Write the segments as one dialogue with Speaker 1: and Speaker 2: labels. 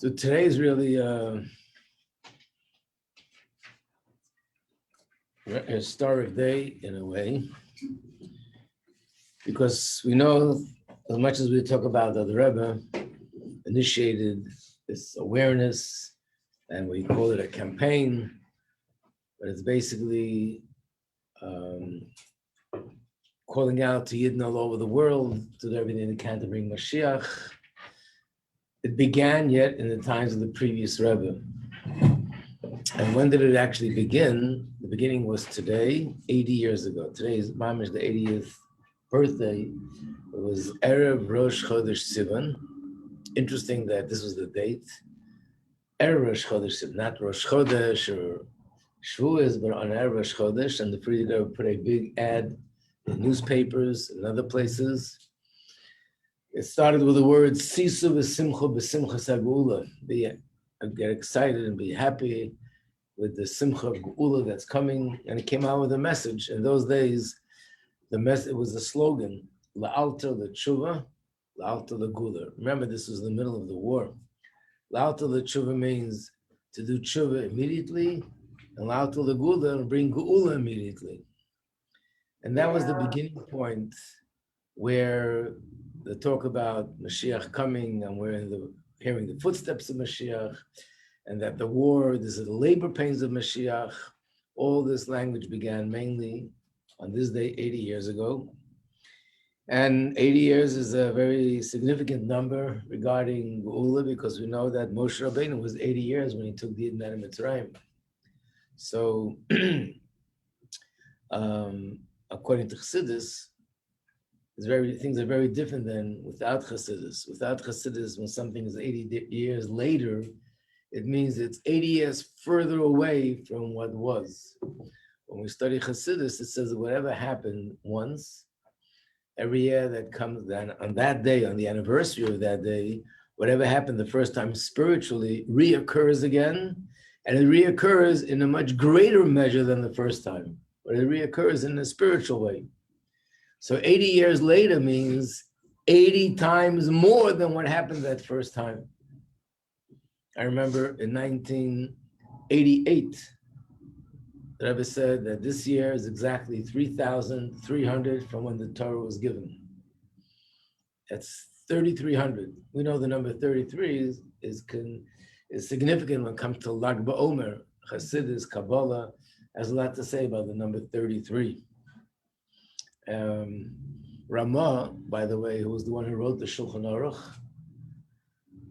Speaker 1: So today is really a historic day in a way, because we know as much as we talk about that the Rebbe initiated this awareness, and we call it a campaign, but it's basically calling out to Yidden all over the world to do everything they can to bring Mashiach. It began yet in the times of the previous Rebbe. And when did it actually begin? The beginning was today, 80 years ago. Today is Mamish, the 80th birthday. It was Erev Rosh Chodesh Sivan. Interesting that this was the date. Erev Rosh Chodesh Sivan, not Rosh Chodesh or Shavuos, but on Erev Rosh Chodesh. And the Free Rebbe put a big ad in newspapers and other places. It started with the words "Sisu v'simcha b'simcha sagula." Get excited and be happy with the simcha of geula that's coming, and it came out with a message. In those days, it was the slogan: "La'alta l'tshuva, la'alta l'geula." Remember, this was the middle of the war. La'alta l'tshuva means to do tshuva immediately, and la'alta l'geula to bring geula immediately. And that was the beginning point where the talk about Mashiach coming, and we're hearing the footsteps of Mashiach, and that the war, this is the labor pains of Mashiach. All this language began mainly on this day 80 years ago. And 80 years is a very significant number regarding Geula, because we know that Moshe Rabbeinu was 80 years when he took the Iyar of Mitzrayim. So, according to Chassidus, things are very different than without Chassidus. Without Chassidus, when something is 80 years later, it means it's 80 years further away from what was. When we study Chassidus, it says that whatever happened once, every year that comes then on that day, on the anniversary of that day, whatever happened the first time spiritually reoccurs again, and it reoccurs in a much greater measure than the first time, but it reoccurs in a spiritual way. So 80 years later means 80 times more than what happened that first time. I remember in 1988, the Rebbe said that this year is exactly 3,300 from when the Torah was given. That's 3,300. We know the number 33 is significant when it comes to Lag BaOmer. Chassidus, Kabbalah has a lot to say about the number 33. Ramah, by the way, who was the one who wrote the Shulchan Aruch,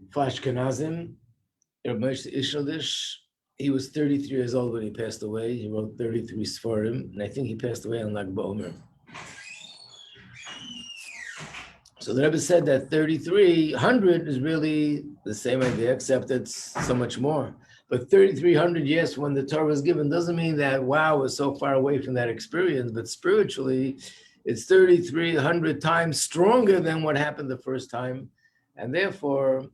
Speaker 1: for Ashkenazim, Rabbi Majeski, he was 33 years old when he passed away. He wrote 33 Sforim, and I think he passed away on Lag BaOmer. So the Rebbe said that 3,300 is really the same idea, except it's so much more. But 3,300 years when the Torah was given doesn't mean that, wow, we're so far away from that experience, but spiritually, it's 3,300 times stronger than what happened the first time. And therefore,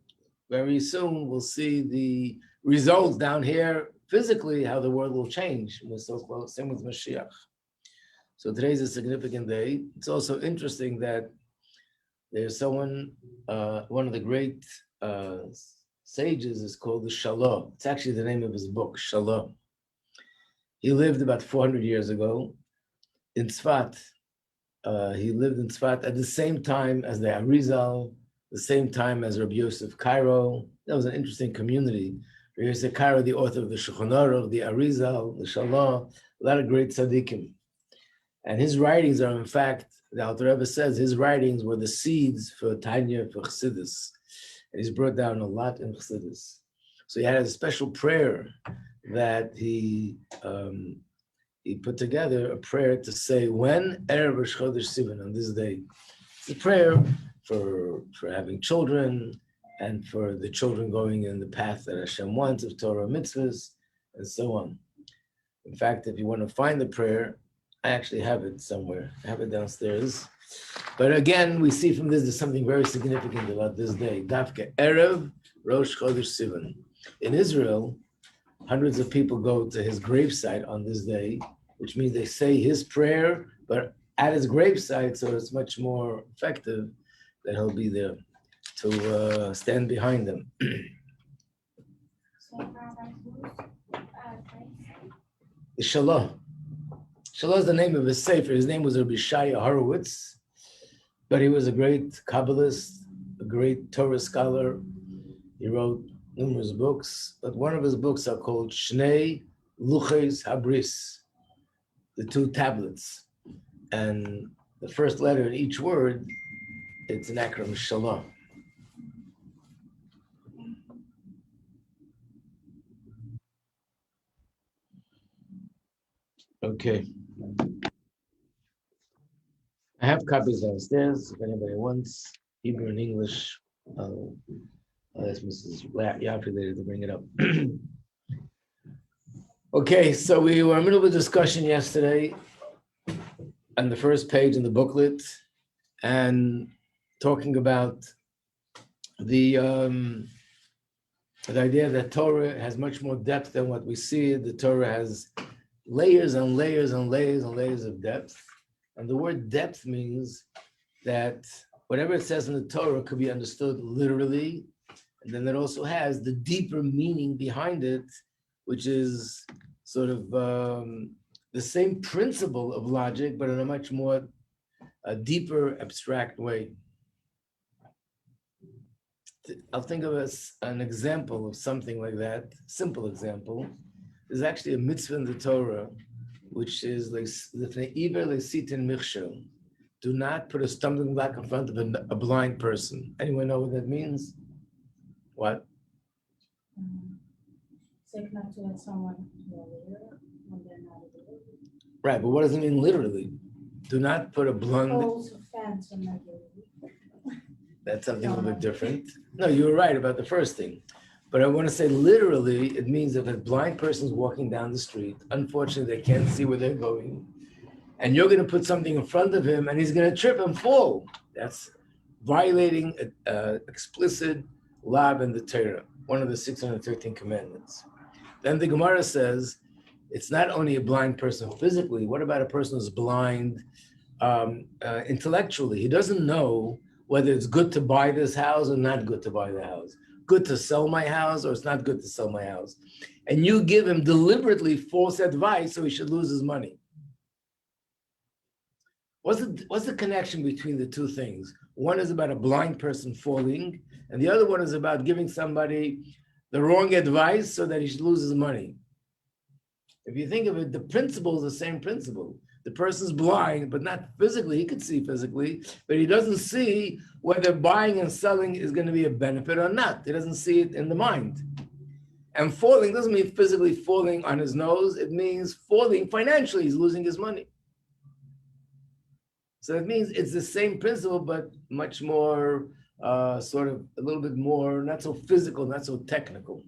Speaker 1: very soon we'll see the results down here physically, how the world will change. We're so close, same with Mashiach. So today's a significant day. It's also interesting that there's someone, one of the great sages is called the Shalom. It's actually the name of his book, Shalom. He lived about 400 years ago in Tzfat. He lived in Tzfat at the same time as the Arizal, the same time as Rabbi Yosef Cairo. That was an interesting community. Rabbi Yosef Cairo, the author of the Shulchan Aruch, the Arizal, the Shalom, a lot of great tzaddikim. And his writings are, in fact, the Alter Rebbe says, his writings were the seeds for Tanya, for Chassidus. And he's brought down a lot in Chassidus. So he had a special prayer that he put together, a prayer to say when Erev Rosh Chodesh Sivan, on this day. It's a prayer for having children and for the children going in the path that Hashem wants of Torah mitzvahs and so on. In fact, if you want to find the prayer, I actually have it somewhere. I have it downstairs. But again, we see from this there's something very significant about this day. Dafka Erev Rosh Chodesh Sivan. In Israel, hundreds of people go to his gravesite on this day, which means they say his prayer, but at his gravesite, so it's much more effective that he'll be there to stand behind them. Shalah. Shalah is the name of his sefer. His name was Rabbi Shaya Horowitz, but he was a great Kabbalist, a great Torah scholar. He wrote numerous books, but one of his books are called Shnei Luches Habris, the two tablets. And the first letter in each word, it's an acronym Shalah. Okay. I have copies downstairs if anybody wants, Hebrew and English. I'll ask Mrs. Yafi later to bring it up. Okay, so we were in the middle of a discussion yesterday on the first page in the booklet and talking about the idea that Torah has much more depth than what we see. The Torah has layers and layers and layers and layers of depth. And the word depth means that whatever it says in the Torah could be understood literally, and then it also has the deeper meaning behind it, which is sort of the same principle of logic, but in a much more deeper, abstract way. I'll think of an example of something like that, simple example. There's actually a mitzvah in the Torah, which is do not put a stumbling block in front of a blind person. Anyone know what that means? What?
Speaker 2: Say not to let someone later when they're not available.
Speaker 1: Right, but what does it mean literally? Do not put a blind.
Speaker 2: Fence and
Speaker 1: That's something a little bit different. No, you were right about the first thing. But I want to say literally, it means if a blind person's walking down the street, unfortunately, they can't see where they're going, and you're going to put something in front of him, and he's going to trip and fall. That's violating explicit law in the Torah, one of the 613 commandments. Then the Gemara says, it's not only a blind person physically. What about a person who's blind intellectually? He doesn't know whether it's good to buy this house or not good to buy the house. Good to sell my house or it's not good to sell my house. And you give him deliberately false advice so he should lose his money. What's the connection between the two things? One is about a blind person falling, and the other one is about giving somebody the wrong advice so that he should lose his money. If you think of it, the principle is the same principle. The person's blind, but not physically. He could see physically, but he doesn't see whether buying and selling is going to be a benefit or not. He doesn't see it in the mind. And falling doesn't mean physically falling on his nose. It means falling financially. He's losing his money. So it means it's the same principle, but much more, sort of a little bit more, not so physical, not so technical.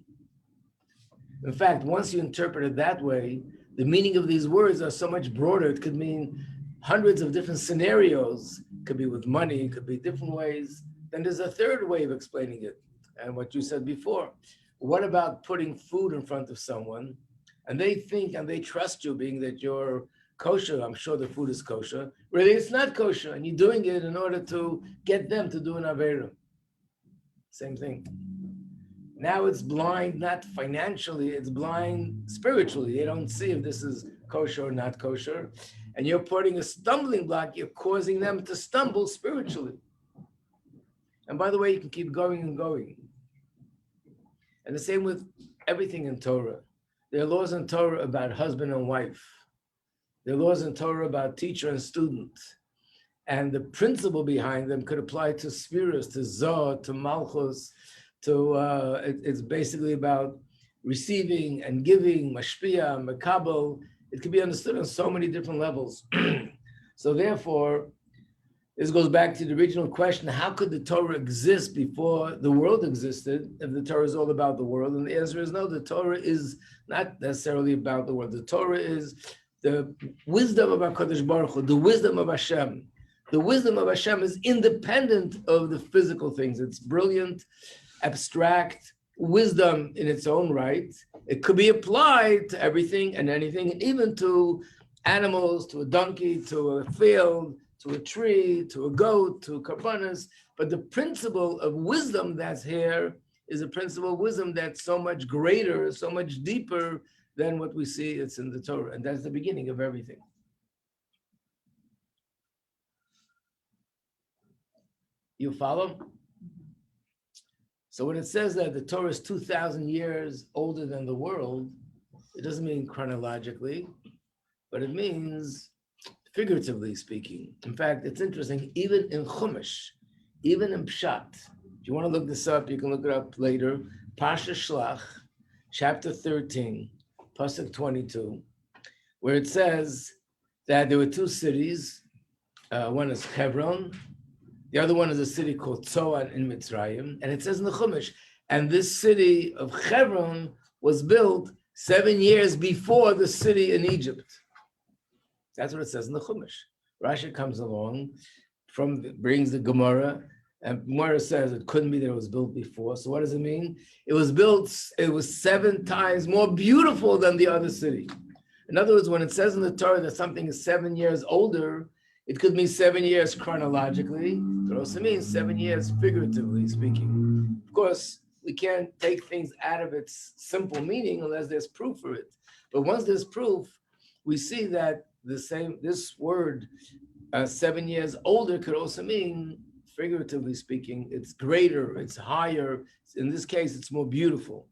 Speaker 1: In fact, once you interpret it that way, the meaning of these words are so much broader. It could mean hundreds of different scenarios. It could be with money, it could be different ways. Then there's a third way of explaining it. And what you said before, what about putting food in front of someone and they think and they trust you being that you're kosher, I'm sure the food is kosher. Really, it's not kosher and you're doing it in order to get them to do an Aveira. Same thing. Now it's blind, not financially, it's blind spiritually. They don't see if this is kosher or not kosher. And you're putting a stumbling block, you're causing them to stumble spiritually. And by the way, you can keep going and going. And the same with everything in Torah. There are laws in Torah about husband and wife. There are laws in Torah about teacher and student. And the principle behind them could apply to spheres, to Zohar, to Malchus, it's basically about receiving and giving, mashpia, makabel. It can be understood on so many different levels. So therefore, this goes back to the original question, how could the Torah exist before the world existed, if the Torah is all about the world? And the answer is no, the Torah is not necessarily about the world. The Torah is the wisdom of HaKadosh Baruch Hu, the wisdom of Hashem. The wisdom of Hashem is independent of the physical things. It's brilliant, abstract wisdom in its own right. It could be applied to everything and anything, and even to animals, to a donkey, to a field, to a tree, to a goat, to karbanas. But the principle of wisdom that's here is a principle of wisdom that's so much greater, so much deeper than what we see it's in the Torah. And that's the beginning of everything. You follow? So when it says that the Torah is 2,000 years older than the world, it doesn't mean chronologically, but it means figuratively speaking. In fact, it's interesting, even in Chumash, even in Pshat, if you want to look this up, you can look it up later, Pasha Shlach, chapter 13, Pasuk 22, where it says that there were two cities. One is Hebron, the other one is a city called Tzoan in Mitzrayim, and it says in the Chumash, and this city of Hebron was built 7 years before the city in Egypt. That's what it says in the Chumash. Rashi comes along, brings the Gemara, and Gemara says it couldn't be that it was built before. So what does it mean? It was 7 times more beautiful than the other city. In other words, when it says in the Torah that something is 7 years older, it could mean 7 years chronologically. It could also mean 7 years figuratively speaking. Of course, we can't take things out of its simple meaning unless there's proof for it. But once there's proof, we see that this word, 7 years older, could also mean, figuratively speaking, it's greater, it's higher. In this case, it's more beautiful.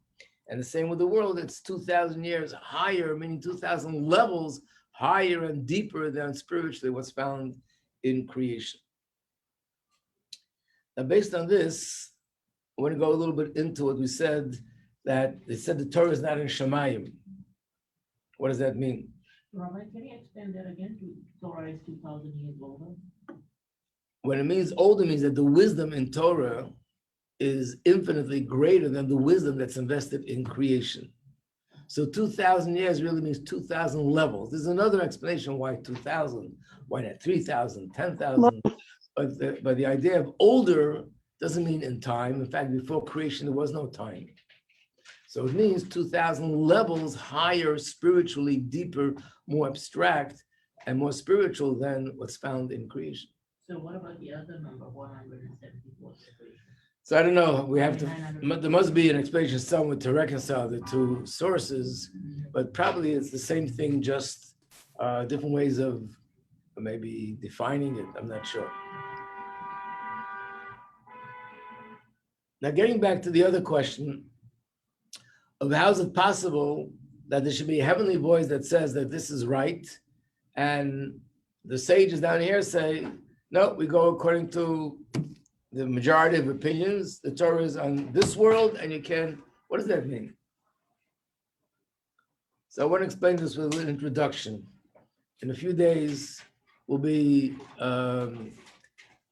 Speaker 1: And the same with the world, it's 2,000 years higher, meaning 2,000 levels higher and deeper than spiritually what's found in creation. Now, based on this, I want to go a little bit into what we said, that they said the Torah is not in Shemayim. What does that mean?
Speaker 3: Rabbi, can you explain that again? Torah is 2,000 years older?
Speaker 1: When it means older, it means that the wisdom in Torah is infinitely greater than the wisdom that's invested in creation. So 2,000 years really means 2,000 levels. There's another explanation why 2,000, why not 3,000, 10,000. But the idea of older doesn't mean in time. In fact, before creation, there was no time. So it means 2,000 levels higher, spiritually deeper, more abstract, and more spiritual than what's found in creation.
Speaker 3: So what about the other number, 174 separation?
Speaker 1: So I don't know, there must be an explanation somewhere to reconcile the two sources, but probably it's the same thing, just different ways of maybe defining it, I'm not sure. Now getting back to the other question of how is it possible that there should be a heavenly voice that says that this is right, and the sages down here say, no, we go according to the majority of opinions. The Torah is on this world, and you can't. What does that mean? So I want to explain this with an introduction. In a few days, we'll be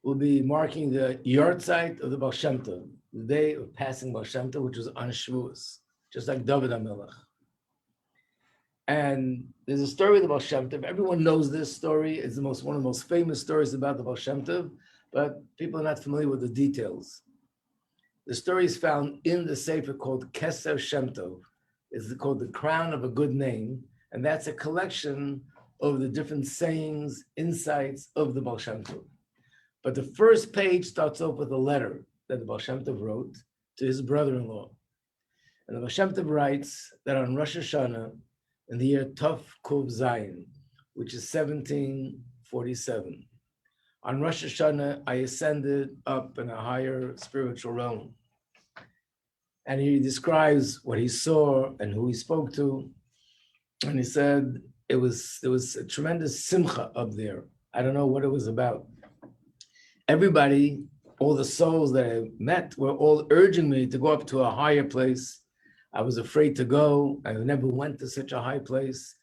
Speaker 1: marking the Iyar site of the Baal Shem Tov, the day of passing Baal Shem Tov, which was on Shavuos, just like David HaMelech. And there's a story of the Baal Shem Tov. Everyone knows this story. It's one of the most famous stories about the Baal Shem Tov, but people are not familiar with the details. The story is found in the Sefer called Keser Shem Tov. It's called The Crown of a Good Name, and that's a collection of the different sayings, insights of the Baal Shem Tov. But the first page starts off with a letter that the Baal Shem Tov wrote to his brother-in-law. And the Baal Shem Tov writes that on Rosh Hashanah, in the year Tov Kuv Zayin, which is 1747, on Rosh Hashanah, I ascended up in a higher spiritual realm. And he describes what he saw and who he spoke to. And he said there was a tremendous simcha up there. I don't know what it was about. Everybody, all the souls that I met were all urging me to go up to a higher place. I was afraid to go. I never went to such a high place.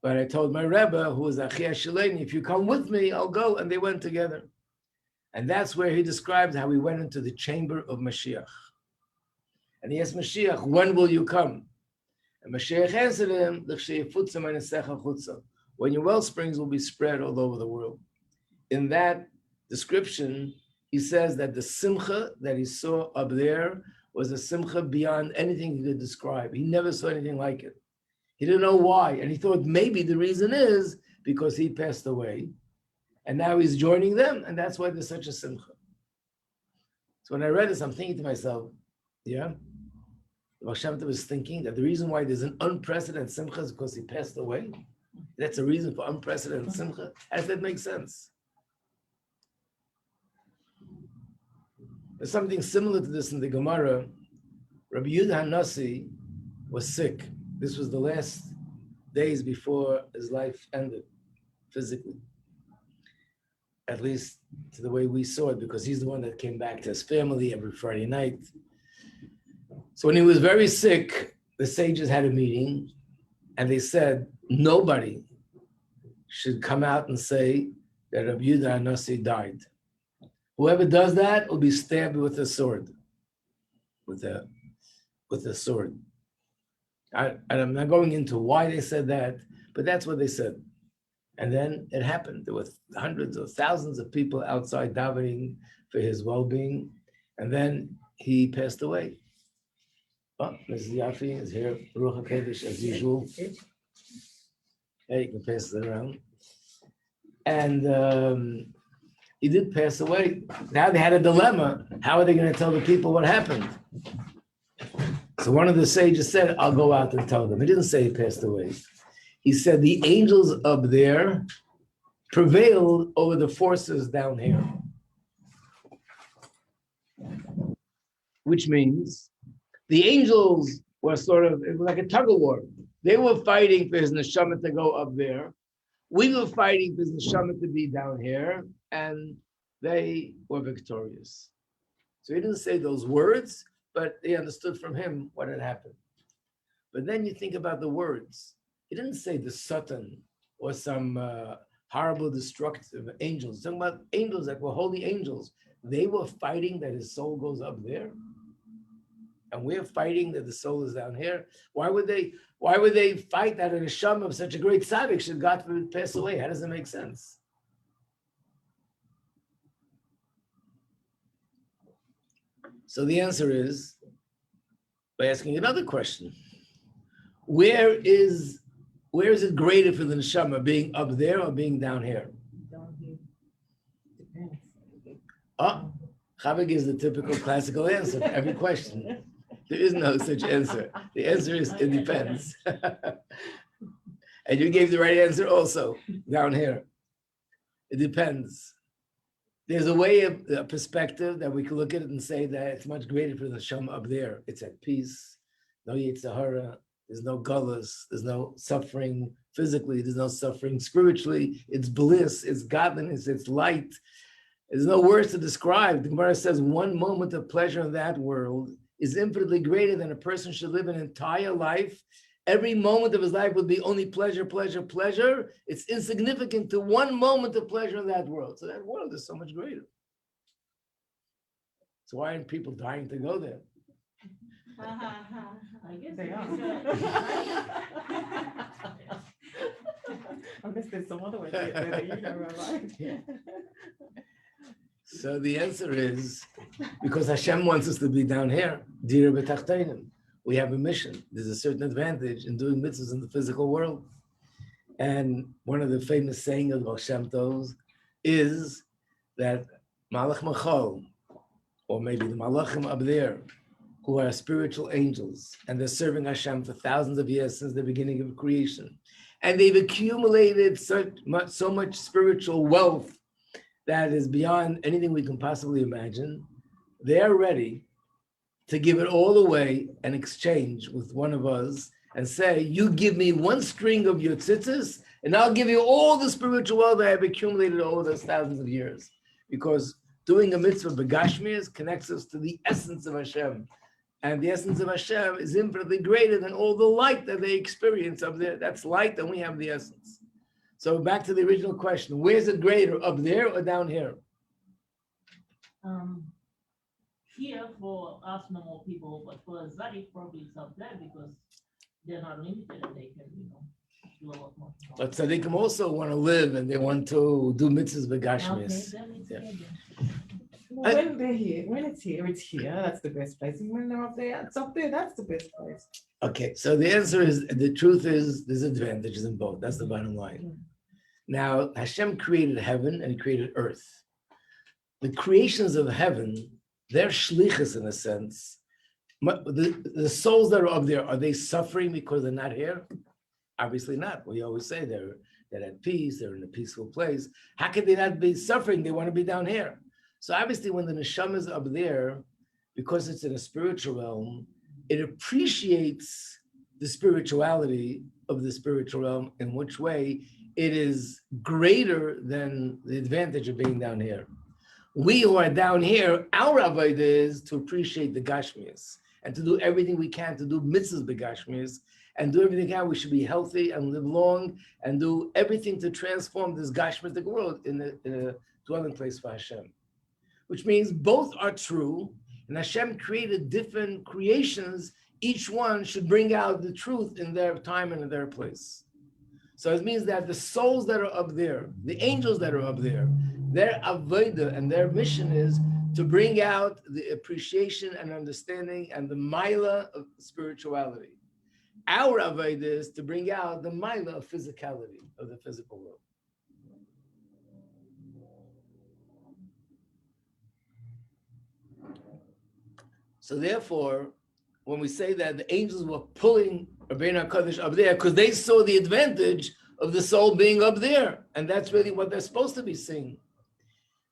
Speaker 1: But I told my Rebbe, who was Achia Shaleni, if you come with me, I'll go. And they went together. And that's where he described how he went into the chamber of Mashiach. And he asked Mashiach, when will you come? And Mashiach answered him, when your well springs will be spread all over the world. In that description, he says that the simcha that he saw up there was a simcha beyond anything he could describe. He never saw anything like it. He didn't know why. And he thought maybe the reason is because he passed away. And now he's joining them. And that's why there's such a simcha. So when I read this, I'm thinking to myself, Yeah. Baal Shem Tov was thinking that the reason why there's an unprecedented simcha is because he passed away. That's a reason for unprecedented simcha. How does that make sense? There's something similar to this in the Gemara. Rabbi Yehuda HaNasi was sick. This was the last days before his life ended, physically. At least to the way we saw it, because he's the one that came back to his family every Friday night. So when he was very sick, the sages had a meeting, and they said, nobody should come out and say that Rabbi Yehuda HaNasi died. Whoever does that will be stabbed with a sword, with a sword. I'm not going into why they said that, but that's what they said. And then it happened. There were hundreds or thousands of people outside davening for his well-being, and then he passed away. Oh, Mrs. Yafi is here, Ruach HaKodesh as usual. Hey, you can pass it around. And he did pass away. Now they had a dilemma. How are they going to tell the people what happened? So one of the sages said, I'll go out and tell them. He didn't say he passed away. He said the angels up there prevailed over the forces down here. Which means the angels were sort of, it was like a tug of war. They were fighting for his neshama to go up there. We were fighting for his neshama to be down here, and they were victorious. So he didn't say those words, but they understood from him what had happened. But then you think about the words. He didn't say the Satan or some horrible, destructive angels. He's talking about angels that were holy angels. They were fighting that his soul goes up there. And we're fighting that the soul is down here. Why would they fight that a neshama of such a great tzaddik should God forbid pass away? How does it make sense? So the answer is by asking another question. Where is it greater for the neshama, being up there or being down here?
Speaker 3: Down here. Depends.
Speaker 1: Oh, Chava gives the typical classical answer for every question. There is no such answer. The answer is it depends. And you gave the right answer also, down here. It depends. There's a way of a perspective that we can look at it and say that it's much greater for the neshama up there. It's at peace, no Yetzer Hara, there's no gullus, there's no suffering physically, there's no suffering spiritually. It's bliss, it's godliness, it's light. There's no words to describe. The Gemara says one moment of pleasure in that world is infinitely greater than a person should live an entire life. Every moment of his life would be only pleasure, pleasure, pleasure. It's insignificant to one moment of pleasure in that world. So that world is so much greater. So why aren't people dying to go there?
Speaker 3: I guess
Speaker 2: They are. I guess there's some other way to get there that you know, right?
Speaker 1: So the answer is because Hashem wants us to be down here. Dira b'tachteinim. We have a mission. There's a certain advantage in doing mitzvahs in the physical world. And one of the famous sayings of Baal Shem Tov is that Malach Machal, or maybe the Malachim up there, who are spiritual angels, and they're serving Hashem for thousands of years since the beginning of creation. And they've accumulated so much spiritual wealth that is beyond anything we can possibly imagine. They're ready to give it all away and exchange with one of us and say, you give me one string of your tzitzis, and I'll give you all the spiritual wealth I have accumulated over those thousands of years. Because doing a mitzvah b'gashmias connects us to the essence of Hashem. And the essence of Hashem is infinitely greater than all the light that they experience up there. That's light, and we have the essence. So back to the original question, where's it greater, up there or down here?
Speaker 3: Here for us normal people, but for Zadik probably it's up there because they're not limited and they can, do a lot more.
Speaker 1: But tzaddikim also want to live and they want to do mitzvahs b'gashmias.
Speaker 3: Okay, then it's
Speaker 1: Yeah.
Speaker 3: good.
Speaker 2: Well, when they're here, when it's here, that's the best place. And when they're up there, it's up there, that's the best place.
Speaker 1: Okay, so the answer is, the truth is, there's advantages in both. That's the bottom line. Now, Hashem created heaven and he created earth. The creations of heaven, they're shlichas in a sense, The souls that are up there, are they suffering because they're not here? Obviously not. We always say they're at peace, they're in a peaceful place. How could they not be suffering? They want to be down here. So obviously when the neshama is up there, because it's in a spiritual realm, it appreciates the spirituality of the spiritual realm, in which way it is greater than the advantage of being down here. We who are down here, our avodah is to appreciate the Gashmias and to do everything we can to do mitzvahs begashmias and do everything we can. We should be healthy and live long and do everything to transform this Gashmic world in a dwelling place for Hashem. Which means both are true, and Hashem created different creations. Each one should bring out the truth in their time and in their place. So it means that the souls that are up there, the angels that are up there, their avodah and their mission is to bring out the appreciation and understanding and the maila of spirituality. Our avodah is to bring out the maila of physicality, of the physical world. So therefore, when we say that the angels were pulling Rabbeinu HaKadosh up there, because they saw the advantage of the soul being up there, and that's really what they're supposed to be seeing.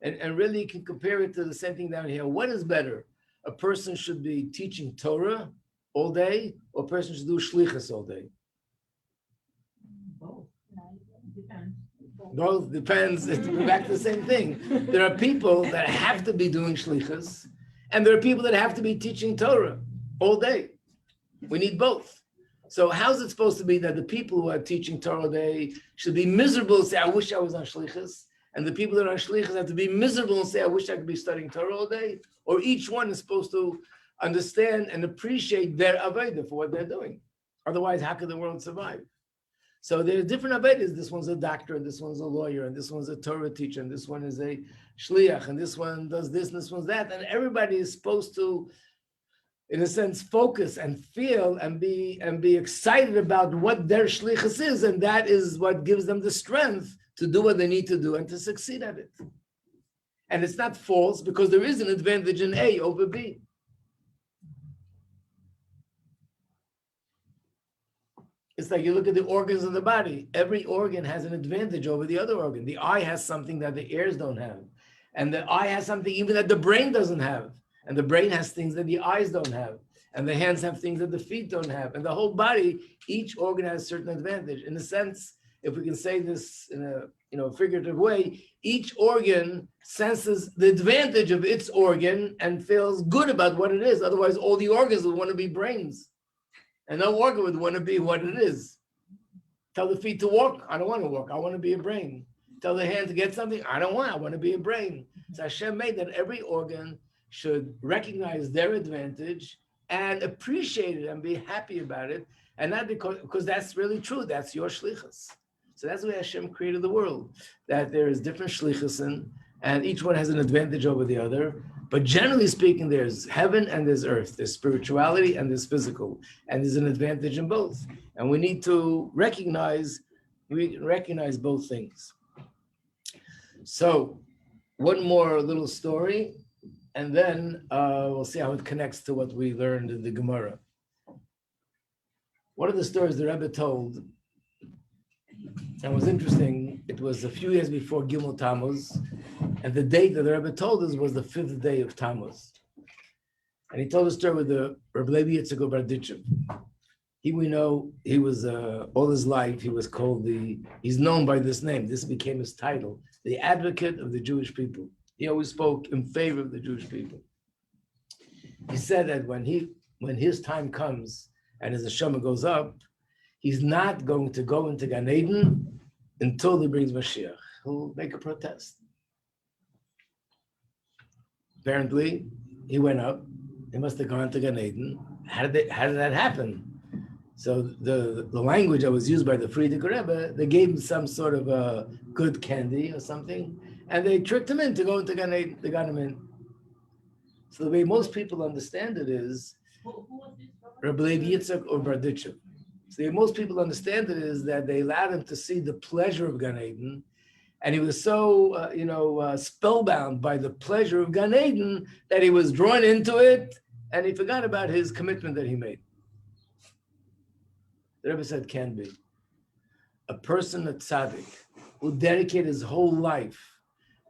Speaker 1: And really you can compare it to the same thing down here. What is better? A person should be teaching Torah all day, or a person should do Shlikas all day?
Speaker 3: Both. Depends.
Speaker 1: Both depends. It's back to the same thing. There are people that have to be doing Shlikas, and there are people that have to be teaching Torah all day. We need both. So how's it supposed to be that the people who are teaching Torah all day should be miserable and say, I wish I was on Shlichus, and the people that are on Shlichus have to be miserable and say, I wish I could be studying Torah all day? Or each one is supposed to understand and appreciate their avodah for what they're doing. Otherwise, how could the world survive? So there are different avodas. This one's a doctor, and this one's a lawyer, and this one's a Torah teacher, and this one is a shliach, and this one does this, and this one's that. And everybody is supposed to, in a sense, focus and feel and be excited about what their shlichus is, and that is what gives them the strength to do what they need to do and to succeed at it. And it's not false, because there is an advantage in A over B. It's like you look at the organs of the body. Every organ has an advantage over the other organ. The eye has something that the ears don't have. And the eye has something even that the brain doesn't have. And the brain has things that the eyes don't have. And the hands have things that the feet don't have. And the whole body, each organ has a certain advantage. In a sense, if we can say this in a figurative way, each organ senses the advantage of its organ and feels good about what it is. Otherwise, all the organs would want to be brains. And no organ would want to be what it is. Tell the feet to walk, I don't want to walk, I want to be a brain. Tell the hand to get something, I want to be a brain. So Hashem made that every organ should recognize their advantage and appreciate it and be happy about it. And not because that's really true, that's your shlichus. So that's the way Hashem created the world, that there is different shlichusin, and each one has an advantage over the other. But generally speaking, there's heaven and there's earth. There's spirituality and there's physical. And there's an advantage in both. And we need to recognize both things. So one more little story, and then we'll see how it connects to what we learned in the Gemara. One of the stories the Rebbe told, and it was interesting, it was a few years before Gimel Tammuz, and the date that the Rebbe told us was the 5th day of Tammuz. And he told a story with the Rabbi Yitzchak of Berditchev. We know, he was, all his life, he was called he's known by this name. This became his title, the advocate of the Jewish people. He always spoke in favor of the Jewish people. He said that when his time comes and his neshama goes up, he's not going to go into Gan Eden until he brings Mashiach. He'll make a protest. Apparently, he went up. He must have gone to Gan Eden. How did that happen? So the language that was used by the Frierdiker Rebbe, they gave him some sort of a good candy or something, and they tricked him in to go into Gan Eden. They got him in. So the way most people understand it is,
Speaker 3: Who was this?
Speaker 1: Rabbi Yitzchak or Berditchev. So the way most people understand it is that they allowed him to see the pleasure of Gan Eden, and he was so spellbound by the pleasure of Gan Eden that he was drawn into it, and he forgot about his commitment that he made. The Rebbe said, can be. A person, a tzaddik, who dedicated his whole life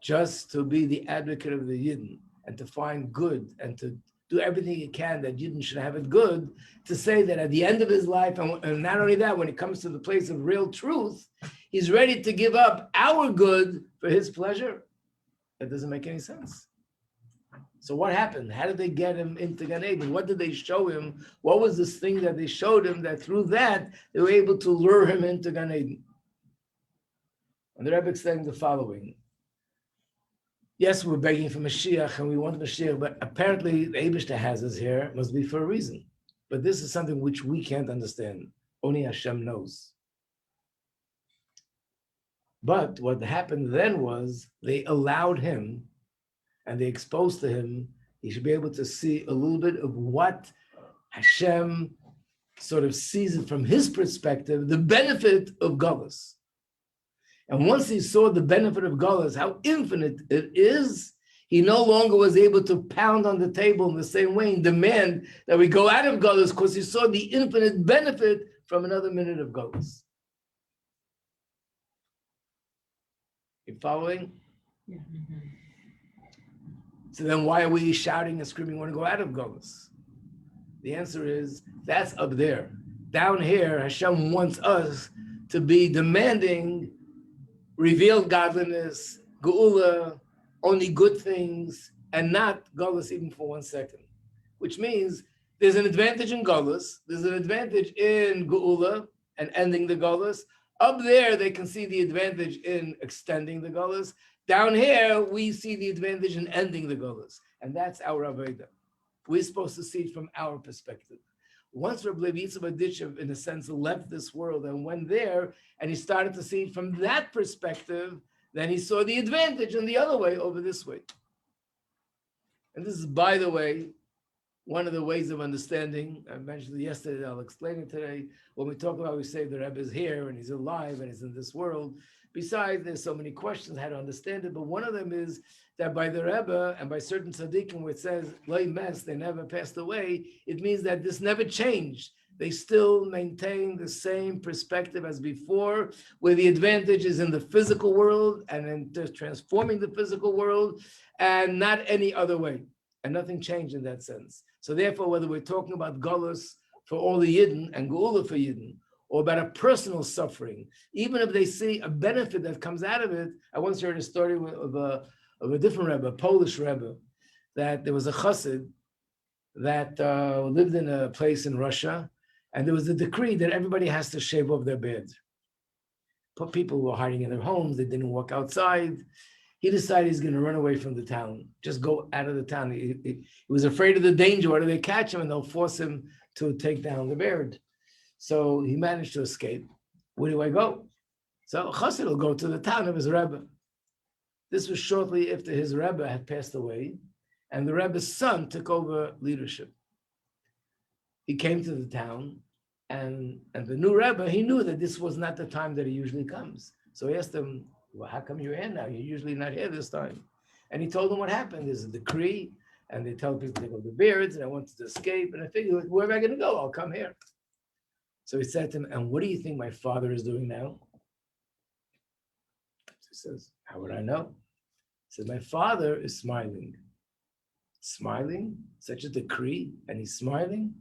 Speaker 1: just to be the advocate of the Yidden and to find good and to do everything he can that Yidden should have it good, to say that at the end of his life, and not only that, when it comes to the place of real truth, he's ready to give up our good for his pleasure. That doesn't make any sense. So what happened? How did they get him into Gan Eden? What did they show him? What was this thing that they showed him that through that they were able to lure him into Gan Eden? And the Rebbe is saying the following. Yes, we're begging for Mashiach and we want Mashiach, but apparently the Eibishter has us here, must be for a reason. But this is something which we can't understand. Only Hashem knows. But what happened then was they allowed him and they exposed to him, he should be able to see a little bit of what Hashem sort of sees it from his perspective, the benefit of Galus. And once he saw the benefit of Galus, how infinite it is, he no longer was able to pound on the table in the same way and demand that we go out of Galus because he saw the infinite benefit from another minute of Galus. You following?
Speaker 2: Yeah.
Speaker 1: So then why are we shouting and screaming, we want to go out of Galus? The answer is, that's up there. Down here, Hashem wants us to be demanding revealed godliness, geula, only good things, and not Galus even for 1 second. Which means there's an advantage in Galus, there's an advantage in geula and ending the Galus. Up there, they can see the advantage in extending the Galus. Down here, we see the advantage in ending the Galus. And that's our Avodah. We're supposed to see it from our perspective. Once Rabbi Yitzchak, in a sense, left this world and went there, and he started to see it from that perspective, then he saw the advantage in the other way over this way. And this is, by the way, one of the ways of understanding. I mentioned it yesterday, I'll explain it today. When we talk about, we say the Rebbe is here and he's alive and he's in this world. Besides, there's so many questions how to understand it, but one of them is that by the Rebbe and by certain tzaddikim where it says, Loi mes, they never passed away, it means that this never changed. They still maintain the same perspective as before, where the advantage is in the physical world and in transforming the physical world and not any other way. And nothing changed in that sense. So therefore, whether we're talking about Galus for all the Yidden and Geula for Yidden, or about a personal suffering, even if they see a benefit that comes out of it. I once heard a story of a different Rebbe, a Polish Rebbe, that there was a Chassid that lived in a place in Russia, and there was a decree that everybody has to shave off their beards. People were hiding in their homes, they didn't walk outside. He decided he's going to run away from the town, just go out of the town. He was afraid of the danger. What if they catch him and they'll force him to take down the beard? So he managed to escape. Where do I go? So Chassid will go to the town of his Rebbe. This was shortly after his Rebbe had passed away, and the Rebbe's son took over leadership. He came to the town, and the new Rebbe, he knew that this was not the time that he usually comes. So he asked him, well, how come you're here now? You're usually not here this time. And he told him what happened. There's a decree, and they tell people to take off the beards, and I wanted to escape, and I figured, where am I going to go? I'll come here. So he said to him, and what do you think my father is doing now? He says, how would I know? He said, my father is smiling. Smiling? Such a decree, and he's smiling?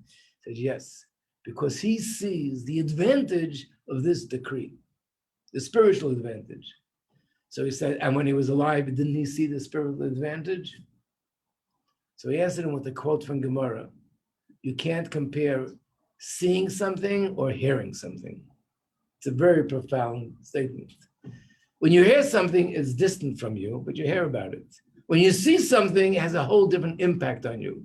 Speaker 1: He said, yes, because he sees the advantage of this decree, the spiritual advantage. So he said, and when he was alive, didn't he see the spiritual advantage? So he answered him with a quote from Gemara. You can't compare seeing something or hearing something. It's a very profound statement. When you hear something, it's distant from you, but you hear about it. When you see something, it has a whole different impact on you.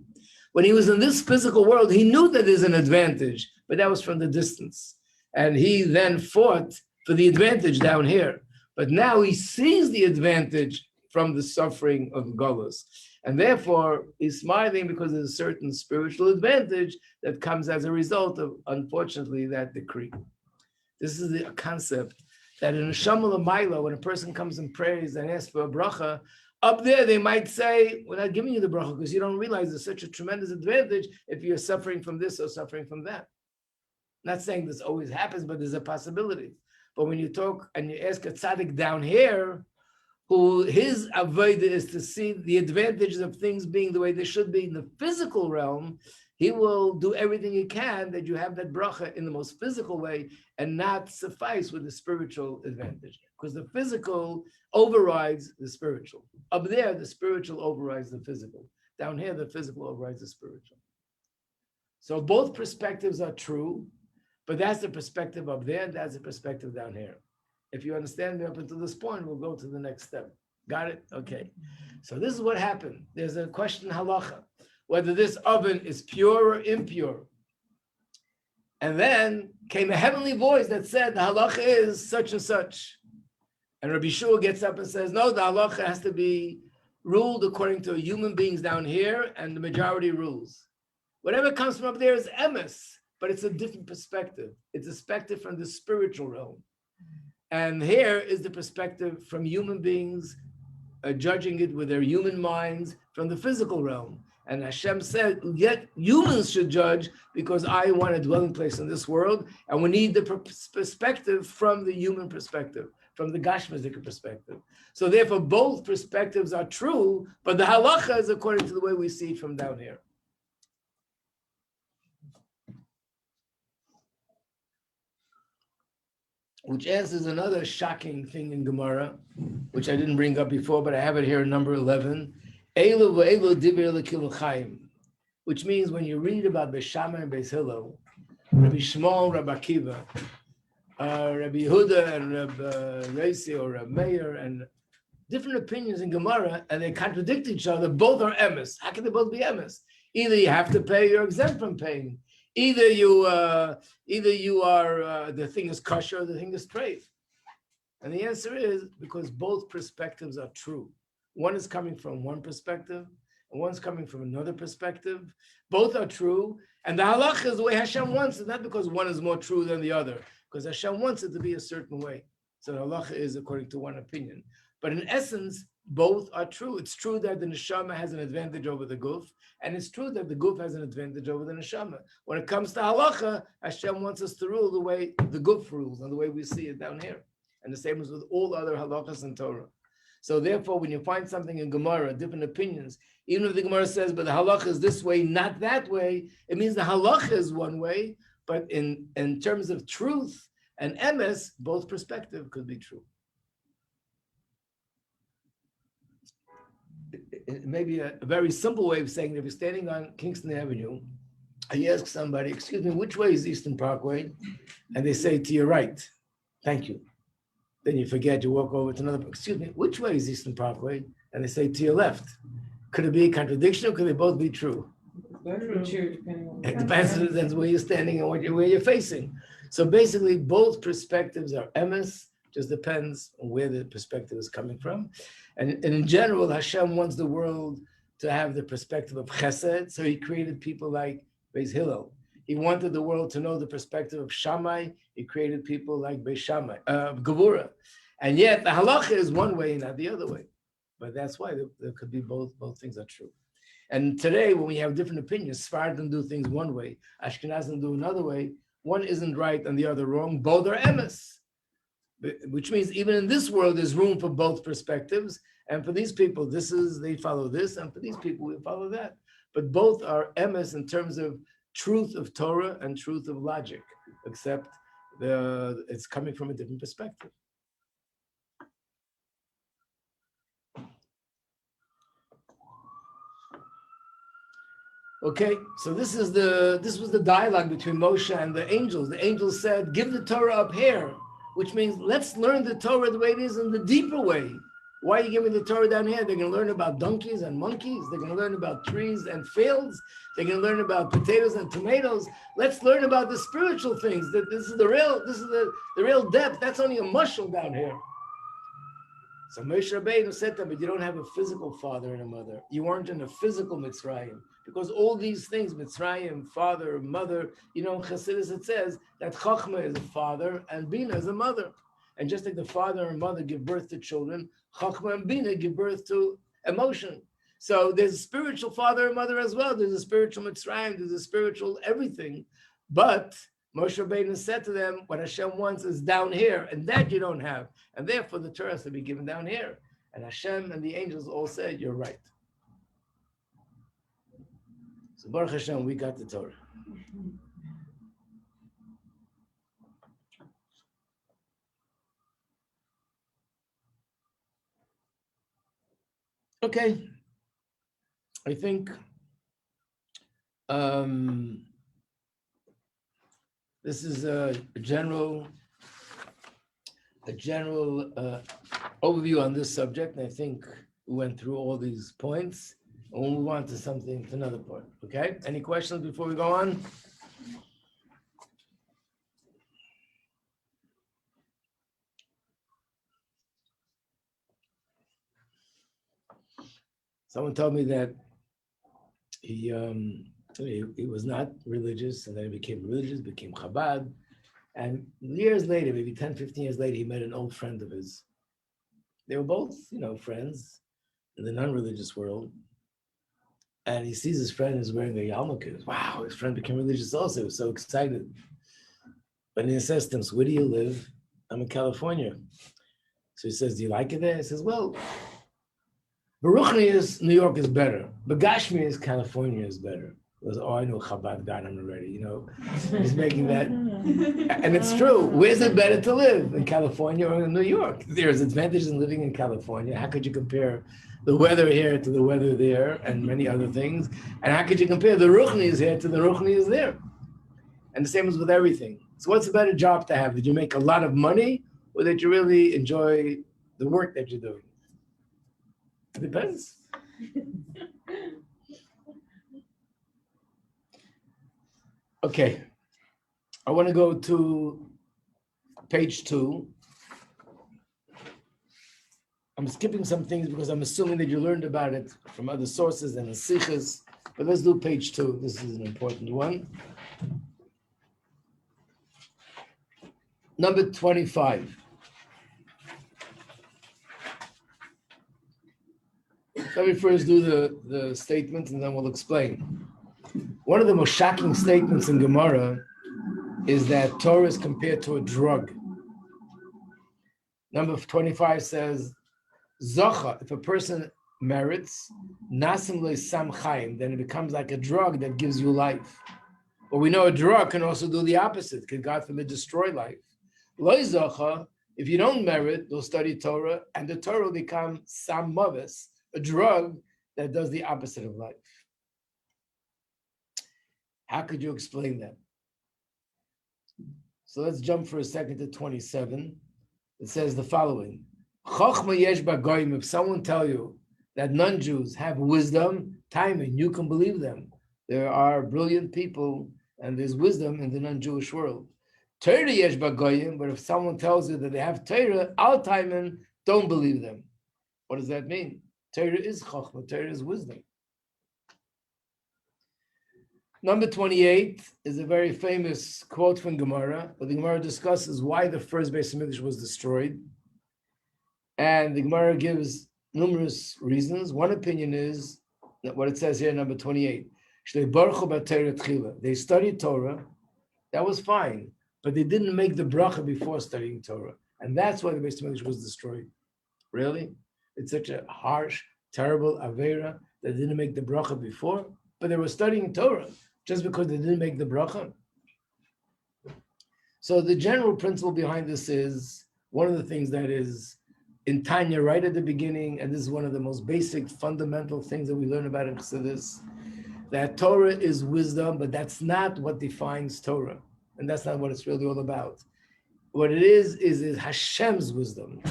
Speaker 1: When he was in this physical world, he knew that there's an advantage, but that was from the distance. And he then fought for the advantage down here. But now he sees the advantage from the suffering of Galus. And therefore, he's smiling because there's a certain spiritual advantage that comes as a result of, unfortunately, that decree. This is a concept that in a Neshama L'Mayla, when a person comes and prays and asks for a bracha, Up there, they might say, we're not giving you the bracha because you don't realize there's such a tremendous advantage if you're suffering from this or suffering from that. Not saying this always happens, but there's a possibility. But when you talk and you ask a tzaddik down here, who his avodah is to see the advantages of things being the way they should be in the physical realm, he will do everything he can that you have that bracha in the most physical way and not suffice with the spiritual advantage. Because the physical overrides the spiritual. Up there, the spiritual overrides the physical. Down here, the physical overrides the spiritual. So both perspectives are true, but that's the perspective up there, that's the perspective down here. If you understand me up until this point, we'll go to the next step. Got it? Okay. So this is what happened. There's a question halacha, whether this oven is pure or impure. And then came a heavenly voice that said the halacha is such and such. And Rabbi Shua gets up and says, no, the halacha has to be ruled according to human beings down here, and the majority rules. Whatever comes from up there is emes, but it's a different perspective. It's a perspective from the spiritual realm. And here is the perspective from human beings, judging it with their human minds from the physical realm. And Hashem said, yet humans should judge because I want a dwelling place in this world. And we need the perspective from the human perspective, from the Gashmizik perspective. So therefore, both perspectives are true, but the halacha is according to the way we see it from down here. Which answers another shocking thing in Gemara, which I didn't bring up before, but I have it here in number 11. Eilu v'eilu divrei l'kilu chayim, which means when you read about Beis Shammai and Beis Hillel, Rabbi Shmuel, Rabbi Akiva, Rabbi Yehuda and Rabbi Reisi or Rabbi Meir, and different opinions in Gemara, and they contradict each other, both are emes. How can they both be emes? Either you have to pay, you're exempt from paying. Either you are the thing is kosher, the thing is treif. And the answer is because both perspectives are true. One is coming from one perspective, and one's coming from another perspective. Both are true, and the halach is the way Hashem wants it, not because one is more true than the other, because Hashem wants it to be a certain way. So the halach is according to one opinion. But in essence, both are true. It's true that the neshama has an advantage over the guf, and it's true that the guf has an advantage over the neshama. When it comes to halacha, Hashem wants us to rule the way the guf rules, and the way we see it down here. And the same is with all other halachas in Torah. So therefore, when you find something in Gemara, different opinions, even if the Gemara says, but the halacha is this way, not that way, it means the halacha is one way, but in terms of truth and emes, both perspectives could be true. It may be a very simple way of saying that if you're standing on Kingston Avenue, I ask somebody, excuse me, which way is Eastern Parkway? And they say, to your right. Thank you. Then you forget, you walk over to another, excuse me, which way is Eastern Parkway? And they say, to your left. Could it be a contradiction or could they both be true? It depends on where you're standing and where you're facing. So basically, both perspectives are emes, just depends on where the perspective is coming from. And in general, Hashem wants the world to have the perspective of chesed, so he created people like Beis Hillel. He wanted the world to know the perspective of Shammai. He created people like Beis Shammai, Gevura. And yet the halacha is one way, not the other way. But that's why there could be both things are true. And today, when we have different opinions, Sephardim do things one way, Ashkenazim do another way. One isn't right and the other wrong. Both are emes. Which means even in this world, there's room for both perspectives. And for these people, they follow this, and for these people, we follow that. But both are emes in terms of truth of Torah and truth of logic, except it's coming from a different perspective. Okay, so this was the dialogue between Moshe and the angels. The angels said, give the Torah up here, which means let's learn the Torah the way it is in the deeper way. Why are you giving the Torah down here? They're going to learn about donkeys and monkeys. They're going to learn about trees and fields. They're going to learn about potatoes and tomatoes. Let's learn about the spiritual things. That this is the real depth. That's only a mushal down here. So Moshe Rabbeinu said to him, but you don't have a physical father and a mother. You weren't in a physical Mitzrayim. Because all these things, Mitzrayim, father, mother, in Chassidus it says that Chachma is a father and Bina is a mother. And just like the father and mother give birth to children, Chachma and Bina give birth to emotion. So there's a spiritual father and mother as well. There's a spiritual Mitzrayim, there's a spiritual everything. But Moshe Rabbeinu said to them, what Hashem wants is down here, and that you don't have. And therefore the Torah has to be given down here. And Hashem and the angels all said, you're right. So Baruch Hashem, we got the Torah. Okay. I think this is a general overview on this subject, and I think we went through all these points. And we'll move on to another part. Okay? Any questions before we go on? Someone told me that he was not religious, and then he became religious, became Chabad. And years later, maybe 10, 15 years later, he met an old friend of his. They were both, friends in the non-religious world. And he sees his friend is wearing a yarmulke. Wow, his friend became religious also. He was so excited. But he says to him, so where do you live? I'm in California. So he says, do you like it there? He says, well, Baruchni is New York is better. But Gashmi is California is better. He goes, I know Chabad got him already, He's making that. And it's true. Where's it better to live? In California or in New York? There's advantages in living in California. How could you compare the weather here to the weather there and many other things? And how could you compare the Ruchnis here to the Ruchnis there? And the same is with everything. So what's a better job to have? Did you make a lot of money or did you really enjoy the work that you're doing? It depends. Okay, I want to go to page 2. I'm skipping some things because I'm assuming that you learned about it from other sources and the Shlikas, but let's do page 2. This is an important one. Number 25. Let me first do the statement and then we'll explain. One of the most shocking statements in Gemara is that Torah is compared to a drug. Number 25 says, Zocha, if a person merits, Nasim le sam chaim, then it becomes like a drug that gives you life. But we know a drug can also do the opposite, can God forbid destroy life. Lo Zocha, if you don't merit, you'll study Torah, and the Torah will become sam mavis, a drug that does the opposite of life. How could you explain that? So let's jump for a second to 27. It says the following. Chochma yesh b'goyim, if someone tell you that non-Jews have wisdom, timing, you can believe them. There are brilliant people and there's wisdom in the non-Jewish world. Torah yesh b'goyim, but if someone tells you that they have Torah, al timing, don't believe them. What does that mean? Torah is chochma, Torah is wisdom. Number 28 is a very famous quote from Gemara, where the Gemara discusses why the first Beis Hamikdash was destroyed. And the Gemara gives numerous reasons. One opinion is that what it says here, number 28. They studied Torah, that was fine, but they didn't make the bracha before studying Torah. And that's why the Beis Hamikdash was destroyed. Really? It's such a harsh, terrible avera that they didn't make the bracha before, but they were studying Torah. Just because they didn't make the bracha. So the general principle behind this is one of the things that is in Tanya right at the beginning, and this is one of the most basic, fundamental things that we learn about in Chassidus, that Torah is wisdom, but that's not what defines Torah, and that's not what it's really all about. What it is Hashem's wisdom.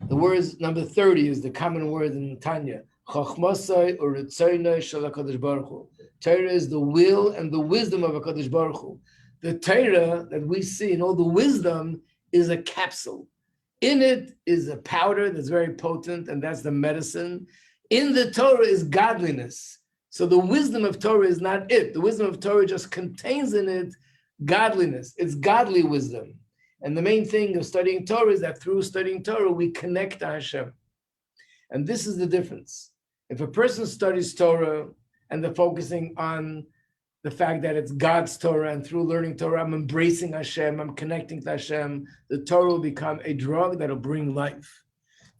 Speaker 1: The words number 30 is the common word in Tanya. Chachmasai or Ritzaynai Shel HaKadosh Baruch Hu. Torah is the will and the wisdom of HaKadosh Baruch Hu. The Torah that we see and all the wisdom is a capsule. In it is a powder that's very potent, and that's the medicine. In the Torah is godliness. So the wisdom of Torah is not it. The wisdom of Torah just contains in it godliness. It's godly wisdom. And the main thing of studying Torah is that through studying Torah, we connect to Hashem. And this is the difference. If a person studies Torah and they're focusing on the fact that it's God's Torah, and through learning Torah, I'm embracing Hashem, I'm connecting to Hashem, the Torah will become a drug that'll bring life.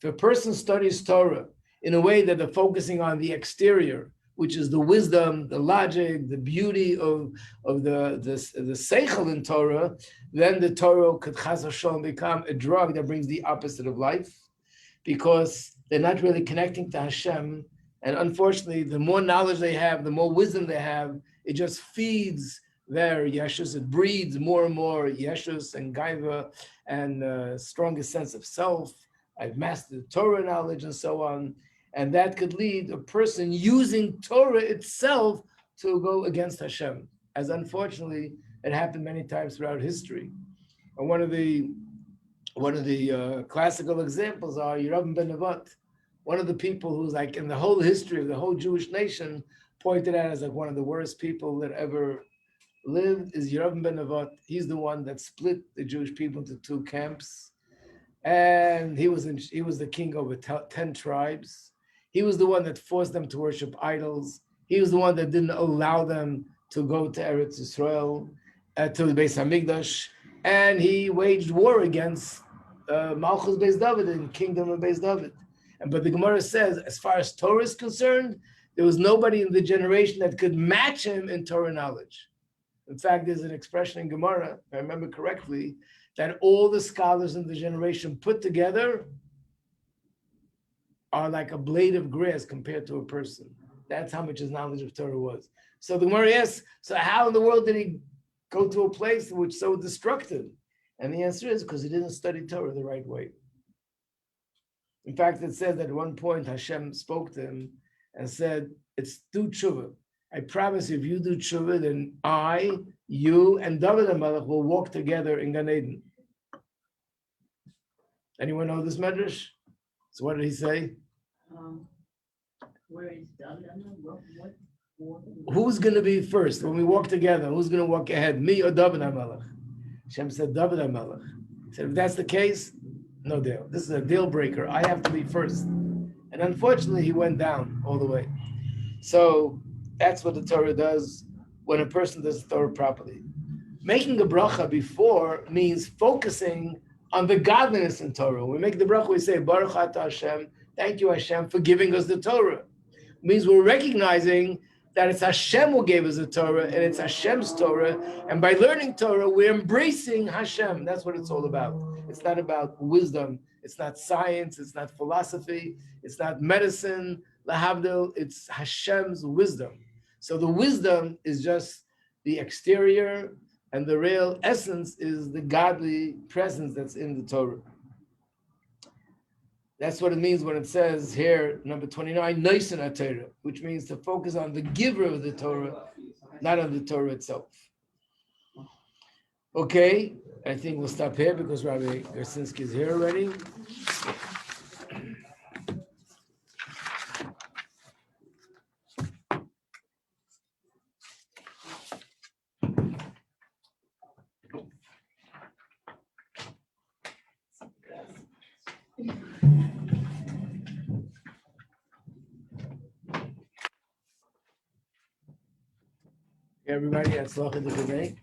Speaker 1: If a person studies Torah in a way that they're focusing on the exterior, which is the wisdom, the logic, the beauty of the seichel in Torah, then the Torah could chas v'shalom become a drug that brings the opposite of life, because they're not really connecting to Hashem. And unfortunately, the more knowledge they have, the more wisdom they have, it just feeds their yeshus. It breeds more and more yeshus and gaiva and strongest sense of self. I've mastered Torah knowledge and so on. And that could lead a person using Torah itself to go against Hashem, as unfortunately it happened many times throughout history. And one of the classical examples are Yerubim ben Nevat, one of the people who's like in the whole history of the whole Jewish nation pointed at as like one of the worst people that ever lived is Yerubim ben Nevat. He's the one that split the Jewish people into two camps, and he was the king over 10 tribes. He was the one that forced them to worship idols. He was the one that didn't allow them to go to Eretz Yisrael, to the Beis Hamikdash, and he waged war against Malchus Beis David and Kingdom of Beis David. But the Gemara says, as far as Torah is concerned, there was nobody in the generation that could match him in Torah knowledge. In fact, there's an expression in Gemara, if I remember correctly, that all the scholars in the generation put together are like a blade of grass compared to a person. That's how much his knowledge of Torah was. So the Gemara asks, so how in the world did he go to a place which is so destructive? And the answer is because he didn't study Torah the right way. In fact, it says that at one point Hashem spoke to him and said, it's do tshuva. I promise you, if you do tshuva, then I, you, and David HaMelech will walk together in Gan Eden. Anyone know this medrash? So what did he say?
Speaker 3: Where is David? What?
Speaker 1: Who's going to be first when we walk together? Who's going to walk ahead, me or David HaMelech? Hashem said, David HaMelech. He said, if that's the case, no deal. This is a deal breaker. I have to be first. And unfortunately, he went down all the way. So that's what the Torah does when a person does the Torah properly. Making a bracha before means focusing on the godliness in Torah. When we make the bracha, we say, Baruch Atah Hashem, thank you Hashem for giving us the Torah. It means we're recognizing that it's Hashem who gave us the Torah, and it's Hashem's Torah, and by learning Torah, we're embracing Hashem. That's what it's all about. It's not about wisdom, it's not science, it's not philosophy, it's not medicine, lahavdil, it's Hashem's wisdom. So the wisdom is just the exterior, and the real essence is the godly presence that's in the Torah. That's what it means when it says here, number 29, Noisin HaTorah, which means to focus on the giver of the Torah, not on the Torah itself. Okay, I think we'll stop here because Rabbi Garsinski is here already. Everybody, that's all in the good day.